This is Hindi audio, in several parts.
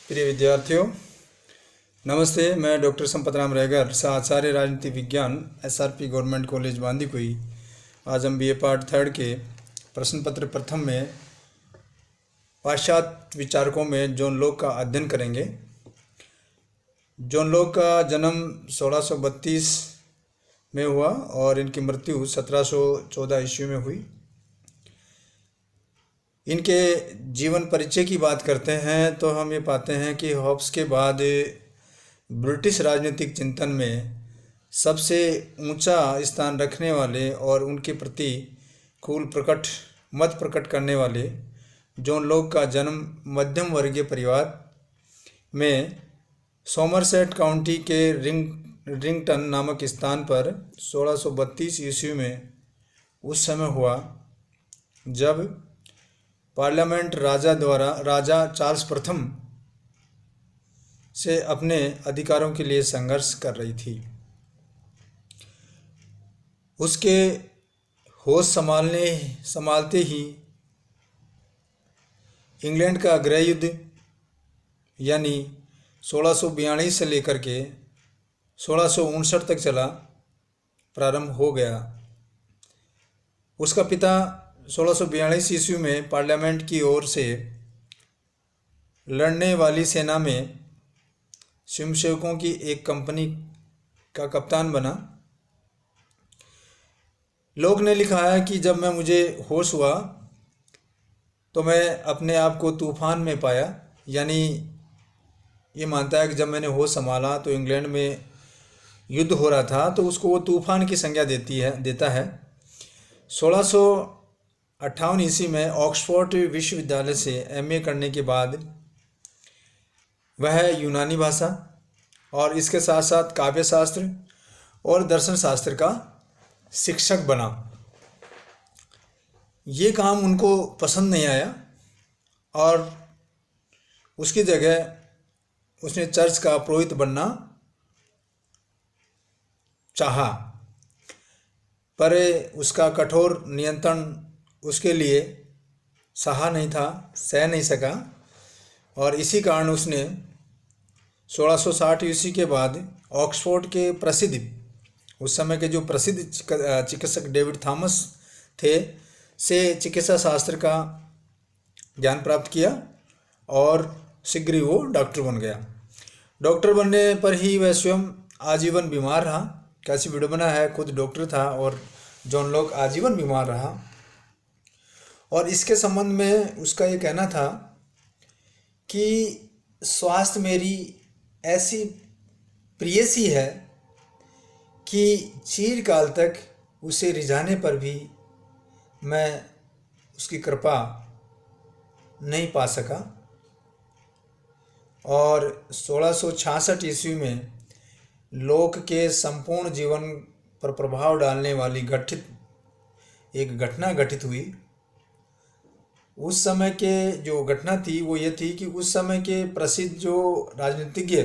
प्रिय विद्यार्थियों, नमस्ते। मैं डॉक्टर संपत राम रैगर, आचार्य राजनीति विज्ञान, SRP गवर्नमेंट कॉलेज बांदीकुई। आज हम BA पार्ट 3 के प्रश्न पत्र प्रथम में पाश्चात्य विचारकों में जॉन लॉक का अध्ययन करेंगे। जॉन लॉक का जन्म 1632 में हुआ और इनकी मृत्यु 1714 ईस्वी में हुई। इनके जीवन परिचय की बात करते हैं तो हम ये पाते हैं कि हॉब्स के बाद ब्रिटिश राजनीतिक चिंतन में सबसे ऊंचा स्थान रखने वाले और उनके प्रति मत प्रकट करने वाले जॉन लॉक का जन्म मध्यम वर्गीय परिवार में सोमरसेट काउंटी के रिंगटन नामक स्थान पर 1632 ईस्वी में उस समय हुआ जब पार्लियामेंट राजा चार्ल्स प्रथम से अपने अधिकारों के लिए संघर्ष कर रही थी। उसके होश संभालते ही इंग्लैंड का गृह युद्ध यानी 1642 से लेकर के 1659 तक चला प्रारंभ हो गया। उसका पिता 1642 ईस्वी में पार्लियामेंट की ओर से लड़ने वाली सेना में स्वयंसेवकों की एक कंपनी का कप्तान बना। लोग ने लिखा है कि जब मुझे होश हुआ तो मैं अपने आप को तूफान में पाया, यानी ये मानता है कि जब मैंने होश संभाला तो इंग्लैंड में युद्ध हो रहा था, तो उसको वो तूफान की संज्ञा देता है। 1658 ईस्वी में ऑक्सफोर्ड विश्वविद्यालय से MA करने के बाद वह यूनानी भाषा और इसके साथ साथ काव्य शास्त्र और दर्शन शास्त्र का शिक्षक बना। ये काम उनको पसंद नहीं आया और उसकी जगह उसने चर्च का पुरोहित बनना चाहा, पर उसका कठोर नियंत्रण उसके लिए सह नहीं सका और इसी कारण उसने 1660 ईस्वी के बाद ऑक्सफोर्ड के उस समय के जो प्रसिद्ध चिकित्सक डेविड थॉमस थे से चिकित्सा शास्त्र का ज्ञान प्राप्त किया और शीघ्र ही वो डॉक्टर बन गया। डॉक्टर बनने पर ही वह स्वयं आजीवन बीमार रहा। कैसी विडंबना है, खुद डॉक्टर था और जॉन लॉक आजीवन बीमार रहा। और इसके संबंध में उसका ये कहना था कि स्वास्थ्य मेरी ऐसी प्रेयसी है कि चिरकाल तक उसे रिझाने पर भी मैं उसकी कृपा नहीं पा सका। और 1666 ईस्वी में लोक के संपूर्ण जीवन पर प्रभाव डालने वाली एक घटना घटित हुई। उस समय के जो घटना थी वो ये थी कि उस समय के प्रसिद्ध जो राजनीतिज्ञ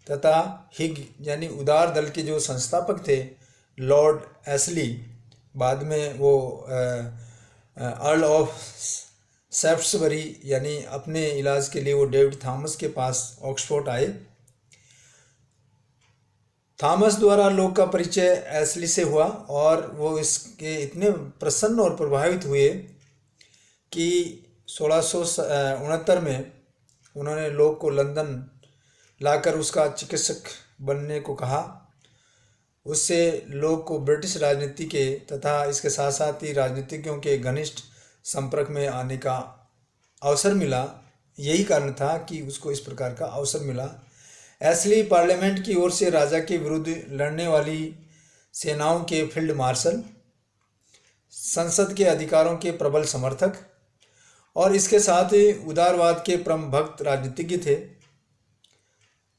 तथा हिग यानी उदार दल के जो संस्थापक थे, लॉर्ड एस्ली, बाद में वो अर्ल ऑफ सैफ्ट्सबरी, यानी अपने इलाज के लिए वो डेविड थॉमस के पास ऑक्सफोर्ड आए। थॉमस द्वारा लोक का परिचय एस्ली से हुआ और वो इसके इतने प्रसन्न और प्रभावित हुए कि 1669 में उन्होंने लोक को लंदन लाकर उसका चिकित्सक बनने को कहा। उससे लोक को ब्रिटिश राजनीति के तथा इसके साथ साथ ही राजनीतिज्ञों के घनिष्ठ संपर्क में आने का अवसर मिला। यही कारण था कि उसको इस प्रकार का अवसर मिला। एस्ली पार्लियामेंट की ओर से राजा के विरुद्ध लड़ने वाली सेनाओं के फील्ड मार्शल, संसद के अधिकारों के प्रबल समर्थक और इसके साथ ही उदारवाद के परम भक्त राजनीतिज्ञ थे।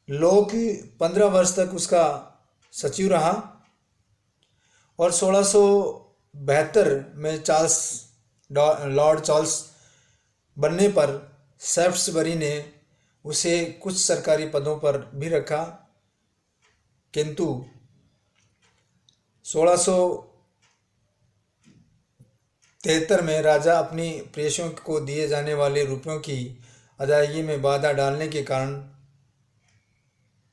लॉक 15 वर्ष तक उसका सचिव रहा और 1672 में लॉर्ड चार्ल्स बनने पर सैफ्ट्सबरी ने उसे कुछ सरकारी पदों पर भी रखा, किंतु 1673 में राजा अपनी प्रेषियों को दिए जाने वाले रुपयों की अदायगी में बाधा डालने के कारण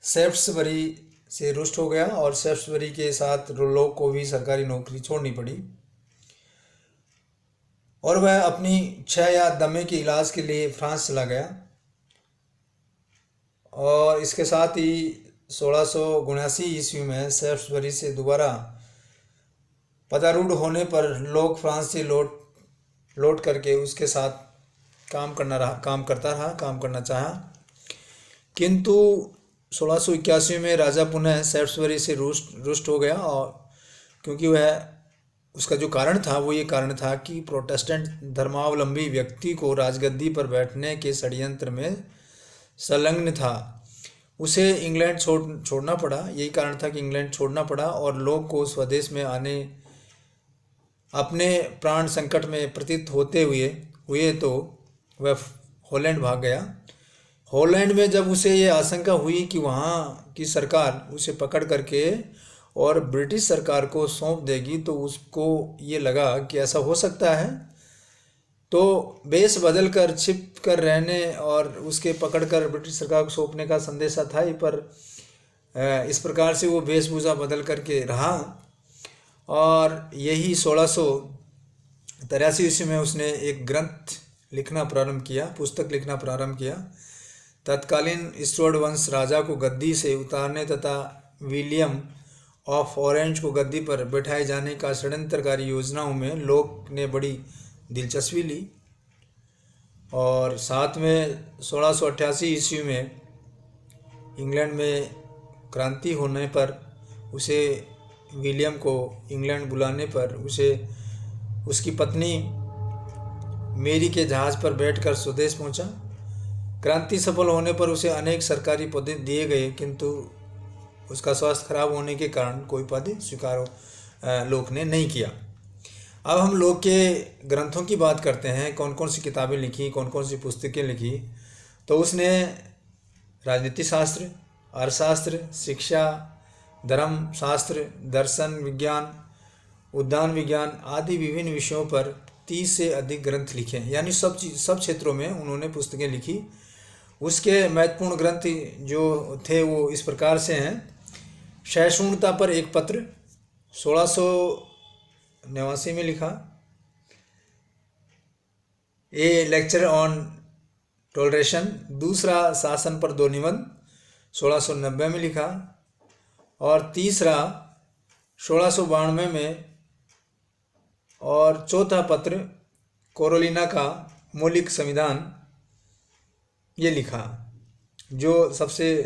सेफ्ट्सबरी से रुष्ट हो गया और सेफ्ट्सबरी के साथ लोग को भी सरकारी नौकरी छोड़नी पड़ी और वह अपनी क्षय या दमे के इलाज के लिए फ्रांस चला गया। और इसके साथ ही 1679 ईस्वी में सेफ्ट्सबरी से दोबारा पदारूढ़ होने पर लोग फ्रांस से लौट करके उसके साथ काम करना चाहा, किंतु 1681 में राजा पुनः सेफ्ट्सबरी से रुष्ट हो गया। और क्योंकि वह उसका जो कारण था वो ये कारण था कि प्रोटेस्टेंट धर्मावलंबी व्यक्ति को राजगद्दी पर बैठने के षड्यंत्र में संलग्न था, उसे इंग्लैंड छोड़ना पड़ा। यही कारण था कि इंग्लैंड छोड़ना पड़ा और लोग को स्वदेश में आने अपने प्राण संकट में प्रतीत होते हुए तो वह हॉलैंड भाग गया। हॉलैंड में जब उसे ये आशंका हुई कि वहाँ की सरकार उसे पकड़ करके और ब्रिटिश सरकार को सौंप देगी, तो उसको ये लगा कि ऐसा हो सकता है, तो वेश बदल कर छिप कर रहने और उसके पकड़ कर ब्रिटिश सरकार को सौंपने का संदेशा था ही, पर इस प्रकार से वो वेशभूषा बदल करके रहा। और यही 1683 ईस्वी में उसने एक ग्रंथ लिखना प्रारंभ किया, पुस्तक लिखना प्रारंभ किया। तत्कालीन स्टुअर्ट वंश राजा को गद्दी से उतारने तथा विलियम ऑफ ऑरेंज को गद्दी पर बैठाए जाने का षड्यंत्रकारी योजनाओं में लोग ने बड़ी दिलचस्पी ली। और साथ में 1688 ईस्वी में इंग्लैंड में क्रांति होने पर उसे विलियम को इंग्लैंड बुलाने पर उसे उसकी पत्नी मेरी के जहाज़ पर बैठकर स्वदेश पहुंचा। क्रांति सफल होने पर उसे अनेक सरकारी पद दिए गए, किंतु उसका स्वास्थ्य खराब होने के कारण कोई पद स्वीकार लोक ने नहीं किया। अब हम लोग के ग्रंथों की बात करते हैं, कौन कौन सी किताबें लिखी, कौन कौन सी पुस्तकें लिखी। तो उसने राजनीति शास्त्र, अर्थशास्त्र, शिक्षा, धर्म शास्त्र, दर्शन विज्ञान, उद्यान विज्ञान आदि विभिन्न विषयों पर 30 से अधिक ग्रंथ लिखे, यानी सब क्षेत्रों में उन्होंने पुस्तकें लिखी। उसके महत्वपूर्ण ग्रंथ जो थे वो इस प्रकार से हैं। सहिष्णुता पर एक पत्र 1689 में लिखा। ए लेक्चर ऑन टॉलरेशन, दूसरा शासन पर 2 निबंध 1690 में लिखा। और तीसरा 1692 में, और चौथा पत्र कोरोलिना का मौलिक संविधान ये लिखा, जो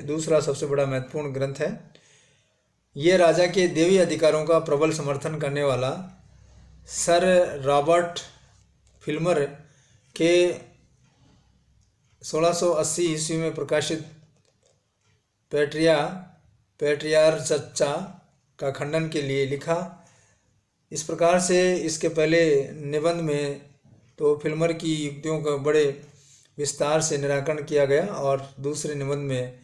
दूसरा सबसे बड़ा महत्वपूर्ण ग्रंथ है। ये राजा के देवी अधिकारों का प्रबल समर्थन करने वाला सर रॉबर्ट फिल्मर के 1680 ईस्वी में प्रकाशित पैट्रियार्चा का खंडन के लिए लिखा। इस प्रकार से इसके पहले निबंध में तो फिल्मर की युक्तियों का बड़े विस्तार से निराकरण किया गया और दूसरे निबंध में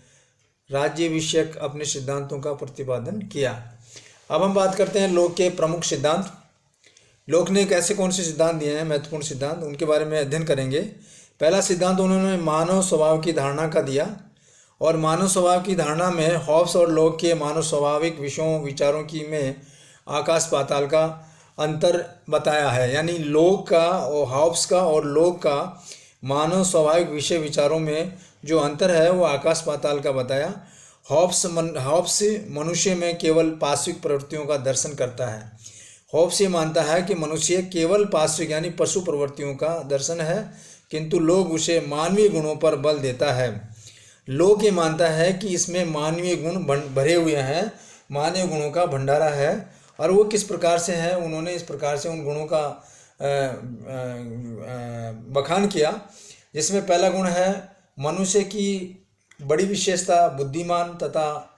राज्य विषयक अपने सिद्धांतों का प्रतिपादन किया। अब हम बात करते हैं लोक के प्रमुख सिद्धांत। लोक ने कैसे कौन से सिद्धांत दिए हैं, महत्वपूर्ण सिद्धांत, उनके बारे में अध्ययन करेंगे। पहला सिद्धांत उन्होंने मानव स्वभाव की धारणा का दिया, और मानव स्वभाव की धारणा में हॉब्स और लोक के मानव स्वाभाविक विचारों की में आकाश पाताल का अंतर बताया है। यानी लोक का और हॉब्स का और लोक का मानव स्वाभाविक विषय विचारों में जो अंतर है वो आकाश पाताल का बताया। हॉब्स मनुष्य में केवल पार्श्विक प्रवृत्तियों का दर्शन करता है। हॉब्स ये मानता है कि मनुष्य केवल पार्श्विक यानी पशु प्रवृत्तियों का दर्शन है, किंतु लोग उसे मानवीय गुणों पर बल देता है। लोक ये मानता है कि इसमें मानवीय गुण भरे हुए हैं, मानवीय गुणों का भंडारा है। और वो किस प्रकार से है, उन्होंने इस प्रकार से उन गुणों का बखान किया, जिसमें पहला गुण है मनुष्य की बड़ी विशेषता बुद्धिमान तथा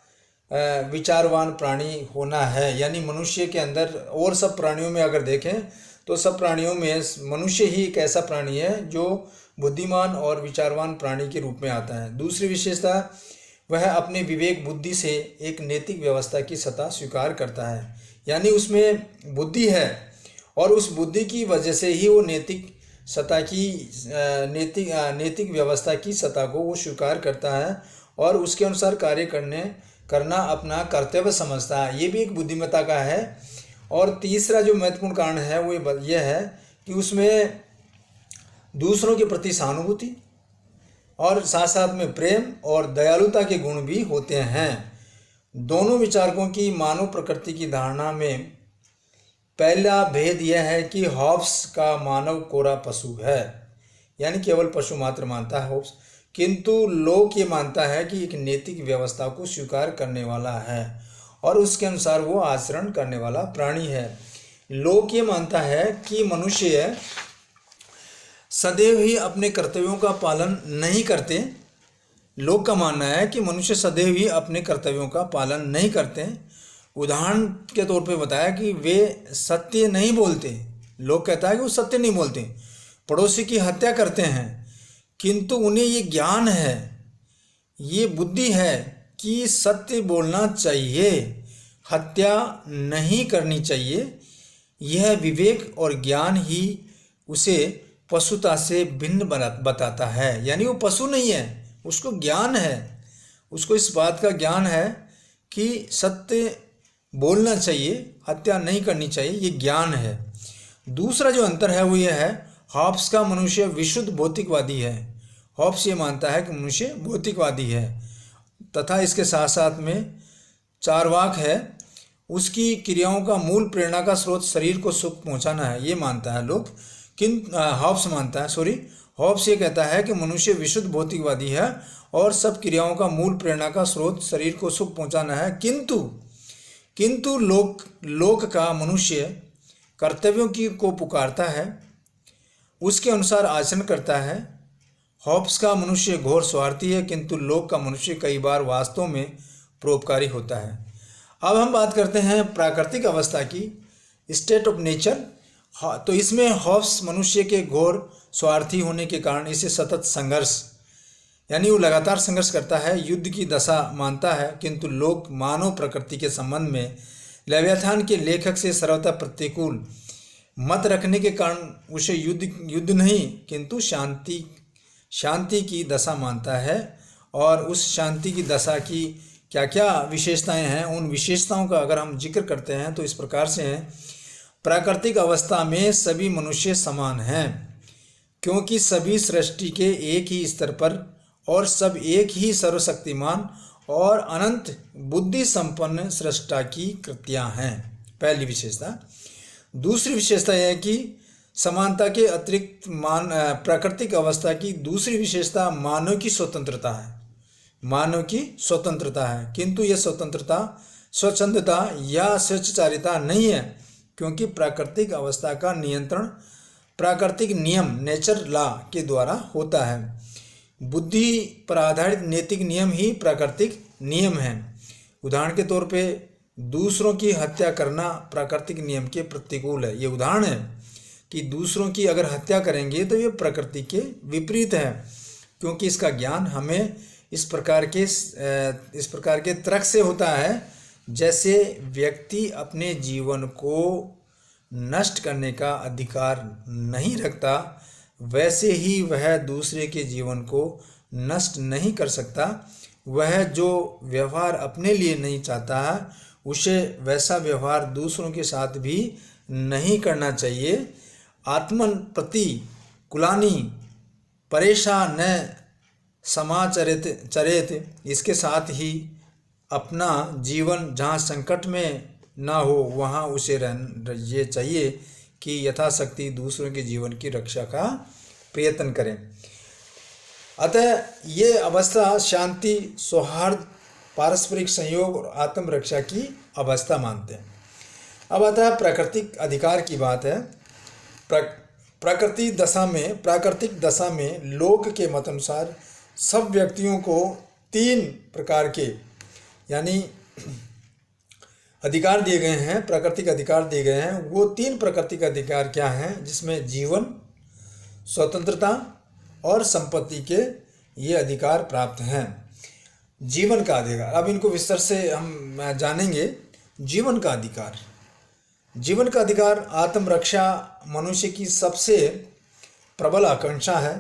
विचारवान प्राणी होना है। यानी मनुष्य के अंदर, और सब प्राणियों में अगर देखें तो सब प्राणियों में मनुष्य ही एक ऐसा प्राणी है जो बुद्धिमान और विचारवान प्राणी के रूप में आता है। दूसरी विशेषता, वह अपने विवेक बुद्धि से एक नैतिक व्यवस्था की सत्ता स्वीकार करता है। यानी उसमें बुद्धि है और उस बुद्धि की वजह से ही वो नैतिक सत्ता की नैतिक व्यवस्था की सत्ता को वो स्वीकार करता है और उसके अनुसार कार्य करना अपना कर्तव्य समझता है। ये भी एक बुद्धिमत्ता का है। और तीसरा जो महत्वपूर्ण कारण है वो ये है कि उसमें दूसरों के प्रति सहानुभूति और साथ साथ में प्रेम और दयालुता के गुण भी होते हैं। दोनों विचारकों की मानव प्रकृति की धारणा में पहला भेद यह है कि हॉब्स का मानव कोरा पशु है, यानी केवल पशु मात्र मानता है हॉब्स, किंतु लोक ये मानता है कि एक नैतिक व्यवस्था को स्वीकार करने वाला है और उसके अनुसार वो आचरण करने वाला प्राणी है। लोक ये मानता है कि मनुष्य सदैव ही अपने कर्तव्यों का पालन नहीं करते। लोक का मानना है कि मनुष्य सदैव ही अपने कर्तव्यों का पालन नहीं करते। उदाहरण के तौर पे बताया कि वे सत्य नहीं बोलते। लोग कहता है कि वो सत्य नहीं बोलते, पड़ोसी की हत्या करते हैं, किंतु उन्हें ये ज्ञान है, ये बुद्धि है कि सत्य बोलना चाहिए, हत्या नहीं करनी चाहिए। यह विवेक और ज्ञान ही उसे पशुता से भिन्न बताता है। यानी वो पशु नहीं है, उसको ज्ञान है, उसको इस बात का ज्ञान है कि सत्य बोलना चाहिए, हत्या नहीं करनी चाहिए, ये ज्ञान है। दूसरा जो अंतर है वो ये है, हॉब्स का मनुष्य विशुद्ध भौतिकवादी है। हॉब्स ये मानता है कि मनुष्य भौतिकवादी है तथा इसके साथ साथ में चार्वाक है, उसकी क्रियाओं का मूल प्रेरणा का स्रोत शरीर को सुख पहुंचाना है, ये मानता है लोग। हॉब्स मानता है हॉब्स ये कहता है कि मनुष्य विशुद्ध भौतिकवादी है और सब क्रियाओं का मूल प्रेरणा का स्रोत शरीर को सुख पहुंचाना है, किंतु लोक का मनुष्य कर्तव्यों को पुकारता है, उसके अनुसार आचरण करता है। हॉब्स का मनुष्य घोर स्वार्थी है, किंतु लोक का मनुष्य कई बार वास्तव में परोपकारी होता है। अब हम बात करते हैं प्राकृतिक अवस्था की, स्टेट ऑफ नेचर। तो इसमें हॉब्स मनुष्य के घोर स्वार्थी होने के कारण इसे सतत संघर्ष, यानी वो लगातार संघर्ष करता है, युद्ध की दशा मानता है, किंतु लोक मानव प्रकृति के संबंध में लेवियाथान के लेखक से सर्वथा प्रतिकूल मत रखने के कारण उसे युद्ध नहीं किंतु शांति की दशा मानता है। और उस शांति की दशा की क्या क्या विशेषताएं हैं, उन विशेषताओं का अगर हम जिक्र करते हैं तो इस प्रकार से हैं। प्राकृतिक अवस्था में सभी मनुष्य समान हैं, क्योंकि सभी सृष्टि के एक ही स्तर पर और सब एक ही सर्वशक्तिमान और अनंत बुद्धि संपन्न सृष्टा की कृतियाँ हैं, पहली विशेषता। दूसरी विशेषता यह है कि समानता के अतिरिक्त प्राकृतिक अवस्था की दूसरी विशेषता मानव की स्वतंत्रता है। मानव की स्वतंत्रता है, किंतु यह स्वतंत्रता स्वच्छंदता या स्वेच्छाचारिता नहीं है, क्योंकि प्राकृतिक अवस्था का नियंत्रण प्राकृतिक नियम नेचर लॉ के द्वारा होता है। बुद्धि पर आधारित नैतिक नियम ही प्राकृतिक नियम हैं। उदाहरण के तौर पे दूसरों की हत्या करना प्राकृतिक नियम के प्रतिकूल है। ये उदाहरण है कि दूसरों की अगर हत्या करेंगे तो ये प्रकृति के विपरीत है, क्योंकि इसका ज्ञान हमें इस प्रकार के तर्क से होता है, जैसे व्यक्ति अपने जीवन को नष्ट करने का अधिकार नहीं रखता, वैसे ही वह दूसरे के जीवन को नष्ट नहीं कर सकता। वह जो व्यवहार अपने लिए नहीं चाहता है, उसे वैसा व्यवहार दूसरों के साथ भी नहीं करना चाहिए। आत्मन प्रति कुलानी परेशान न समाचरित, इसके साथ ही अपना जीवन जहाँ संकट में ना हो वहाँ उसे ये चाहिए कि यथाशक्ति दूसरों के जीवन की रक्षा का प्रयत्न करें। अतः ये अवस्था शांति, सौहार्द, पारस्परिक सहयोग और आत्मरक्षा की अवस्था मानते हैं। अब आता है प्राकृतिक अधिकार की बात है। प्राकृतिक दशा में लोक के मत अनुसार सब व्यक्तियों को 3 प्रकार के यानी अधिकार दिए गए हैं, प्राकृतिक अधिकार दिए गए हैं। वो 3 प्राकृतिक अधिकार क्या हैं, जिसमें जीवन, स्वतंत्रता और संपत्ति के ये अधिकार प्राप्त हैं। जीवन का अधिकार, अब इनको विस्तार से हम जानेंगे। जीवन का अधिकार आत्मरक्षा मनुष्य की सबसे प्रबल आकांक्षा है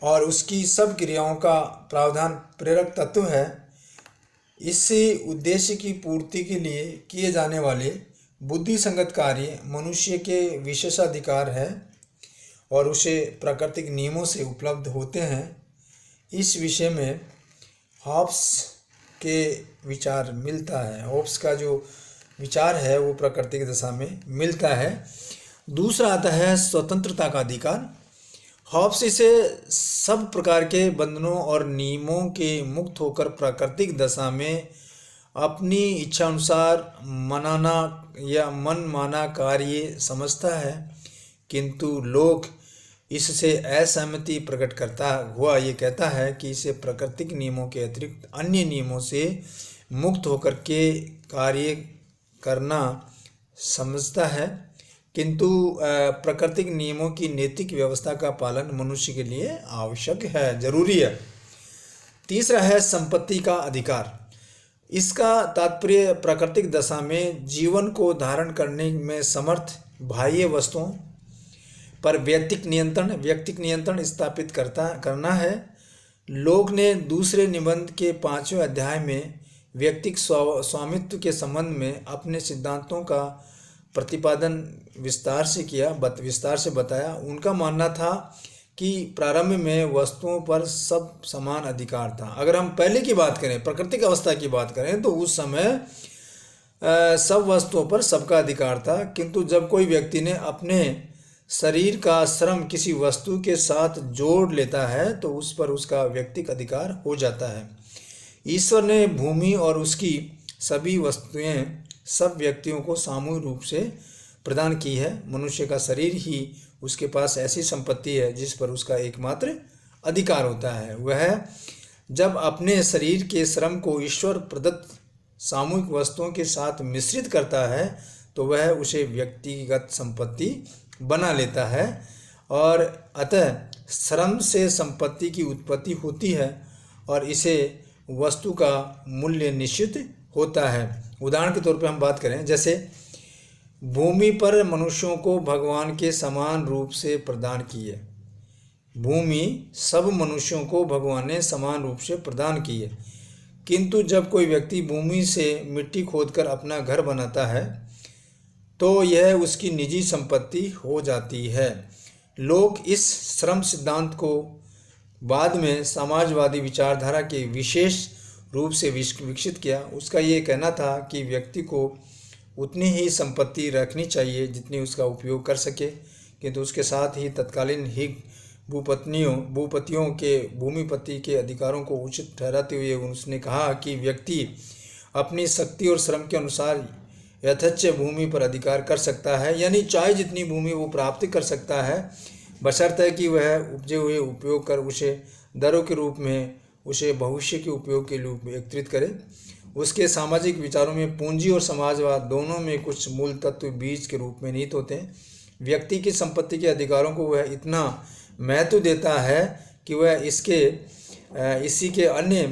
और उसकी सब क्रियाओं का प्रावधान प्रेरक तत्व है। इससे उद्देश्य की पूर्ति के लिए किए जाने वाले बुद्धि संगत कार्य मनुष्य के विशेषाधिकार है और उसे प्राकृतिक नियमों से उपलब्ध होते हैं। इस विषय में हॉब्स के विचार मिलता है। हॉब्स का जो विचार है वो प्राकृतिक दशा में मिलता है। दूसरा आता है स्वतंत्रता का अधिकार। हॉब्स इसे सब प्रकार के बंधनों और नियमों के मुक्त होकर प्राकृतिक दशा में अपनी इच्छा अनुसार मनाना या मन माना कार्य समझता है, किंतु लोग इससे असहमति प्रकट करता हुआ ये कहता है कि इसे प्राकृतिक नियमों के अतिरिक्त अन्य नियमों से मुक्त होकर के कार्य करना समझता है, किंतु प्राकृतिक नियमों की नैतिक व्यवस्था का पालन मनुष्य के लिए आवश्यक है, जरूरी है। तीसरा है संपत्ति का अधिकार। इसका तात्पर्य प्राकृतिक दशा में जीवन को धारण करने में समर्थ बाह्य वस्तुओं पर व्यक्तिक नियंत्रण स्थापित करना है। लोग ने दूसरे निबंध के 5वें अध्याय में व्यक्तिक स्वामित्व के संबंध में अपने सिद्धांतों का प्रतिपादन विस्तार से बताया। उनका मानना था कि प्रारंभ में वस्तुओं पर सब समान अधिकार था। अगर हम पहले की बात करें, प्राकृतिक अवस्था की बात करें, तो उस समय सब वस्तुओं पर सबका अधिकार था, किंतु जब कोई व्यक्ति ने अपने शरीर का श्रम किसी वस्तु के साथ जोड़ लेता है तो उस पर उसका व्यक्तिक अधिकार हो जाता है। ईश्वर ने भूमि और उसकी सभी वस्तुएं सब व्यक्तियों को सामूहिक रूप से प्रदान की है। मनुष्य का शरीर ही उसके पास ऐसी संपत्ति है जिस पर उसका एकमात्र अधिकार होता है। वह जब अपने शरीर के श्रम को ईश्वर प्रदत्त सामूहिक वस्तुओं के साथ मिश्रित करता है तो वह उसे व्यक्तिगत संपत्ति बना लेता है और अतः श्रम से संपत्ति की उत्पत्ति होती है और इसे वस्तु का मूल्य निश्चित होता है। उदाहरण के तौर पे हम बात करें, जैसे भूमि पर मनुष्यों को भगवान के समान रूप से प्रदान की है। भूमि सब मनुष्यों को भगवान ने समान रूप से प्रदान की है, किंतु जब कोई व्यक्ति भूमि से मिट्टी खोदकर अपना घर बनाता है तो यह उसकी निजी संपत्ति हो जाती है। लोग इस श्रम सिद्धांत को बाद में समाजवादी विचारधारा के विशेष रूप से विकसित किया। उसका ये कहना था कि व्यक्ति को उतनी ही संपत्ति रखनी चाहिए जितनी उसका उपयोग कर सके, किंतु उसके साथ ही तत्कालीन ही भूपतियों के भूमिपति के अधिकारों को उचित ठहराते हुए उसने कहा कि व्यक्ति अपनी शक्ति और श्रम के अनुसार यथेच्छ भूमि पर अधिकार कर सकता है, यानी चाहे जितनी भूमि वो प्राप्त कर सकता है, बशर्ते कि वह उपजे हुए उपयोग कर उसे दरों के रूप में उसे भविष्य के उपयोग के रूप में एकत्रित करे। उसके सामाजिक विचारों में पूंजी और समाजवाद दोनों में कुछ मूल तत्व बीज के रूप में निहित होते हैं। व्यक्ति की संपत्ति के अधिकारों को वह इतना महत्व देता है कि वह इसी के अन्य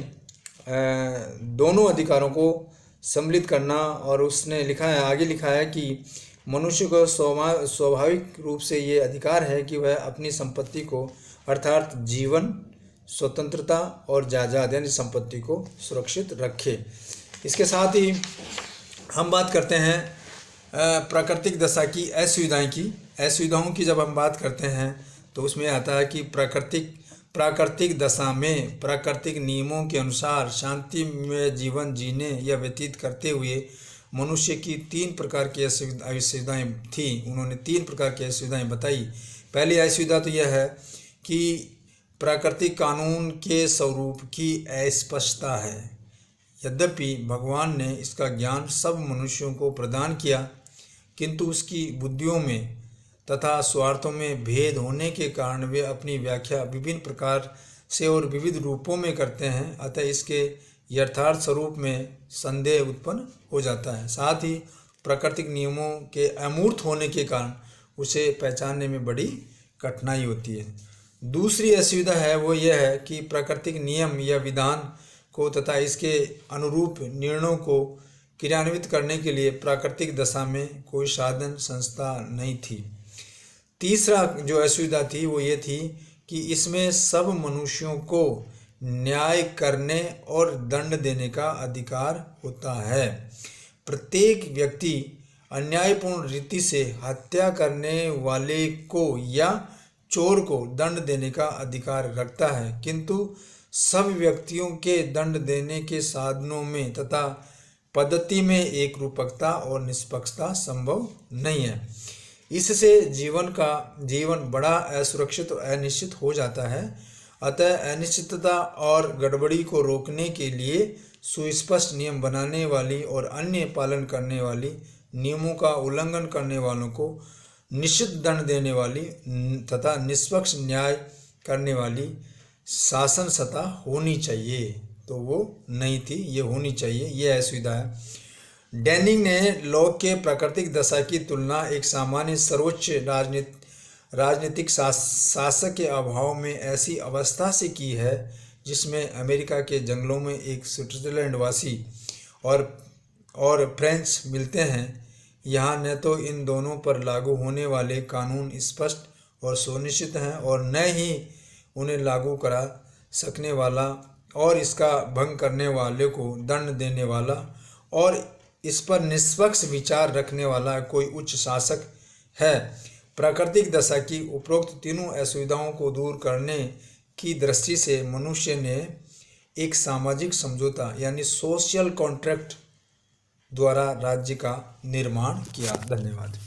दोनों अधिकारों को सम्मिलित करना, और उसने आगे लिखा है कि मनुष्य को स्वाभाविक रूप से ये अधिकार है कि वह अपनी संपत्ति को अर्थात जीवन, स्वतंत्रता और जायदाद यानी संपत्ति को सुरक्षित रखे। इसके साथ ही हम बात करते हैं प्राकृतिक दशा की असुविधाओं की जब हम बात करते हैं तो उसमें आता है कि प्राकृतिक दशा में प्राकृतिक नियमों के अनुसार शांति में जीवन जीने या व्यतीत करते हुए मनुष्य की 3 प्रकार की असुविधाएँ थी। उन्होंने 3 प्रकार की असुविधाएँ बताई। पहली असुविधा तो यह है कि प्राकृतिक कानून के स्वरूप की अस्पष्टता है। यद्यपि भगवान ने इसका ज्ञान सब मनुष्यों को प्रदान किया, किंतु उसकी बुद्धियों में तथा स्वार्थों में भेद होने के कारण वे अपनी व्याख्या विभिन्न प्रकार से और विविध रूपों में करते हैं। अतः इसके यथार्थ स्वरूप में संदेह उत्पन्न हो जाता है। साथ ही प्राकृतिक नियमों के अमूर्त होने के कारण उसे पहचानने में बड़ी कठिनाई होती है। दूसरी असुविधा है वो यह है कि प्राकृतिक नियम या विधान को तथा इसके अनुरूप निर्णयों को क्रियान्वित करने के लिए प्राकृतिक दशा में कोई साधन संस्था नहीं थी। तीसरा जो असुविधा थी वो ये थी कि इसमें सब मनुष्यों को न्याय करने और दंड देने का अधिकार होता है। प्रत्येक व्यक्ति अन्यायपूर्ण रीति से हत्या करने वाले को या चोर को दंड देने का अधिकार रखता है, किंतु सब व्यक्तियों के दंड देने के साधनों में तथा पद्धति में एक रूपकता और निष्पक्षता संभव नहीं है। इससे जीवन बड़ा असुरक्षित और अनिश्चित हो जाता है। अतः अनिश्चितता और गड़बड़ी को रोकने के लिए सुस्पष्ट नियम बनाने वाली और अन्य पालन करने वाली, नियमों का उल्लंघन करने वालों को निश्चित दंड देने वाली तथा निष्पक्ष न्याय करने वाली शासन सत्ता होनी चाहिए। तो वो नहीं थी, ये होनी चाहिए, ये असुविधा है। डेनिंग ने लोक के प्राकृतिक दशा की तुलना एक सामान्य सर्वोच्च राजनीतिक शासक के अभाव में ऐसी अवस्था से की है जिसमें अमेरिका के जंगलों में एक स्विट्जरलैंड वासी और फ्रेंच मिलते हैं। यहाँ न तो इन दोनों पर लागू होने वाले कानून स्पष्ट और सुनिश्चित हैं और न ही उन्हें लागू करा सकने वाला और इसका भंग करने वाले को दंड देने वाला और इस पर निष्पक्ष विचार रखने वाला कोई उच्च शासक है। प्राकृतिक दशा की उपरोक्त तीनों असुविधाओं को दूर करने की दृष्टि से मनुष्य ने एक सामाजिक समझौता यानी सोशल कॉन्ट्रैक्ट द्वारा राज्य का निर्माण किया। धन्यवाद।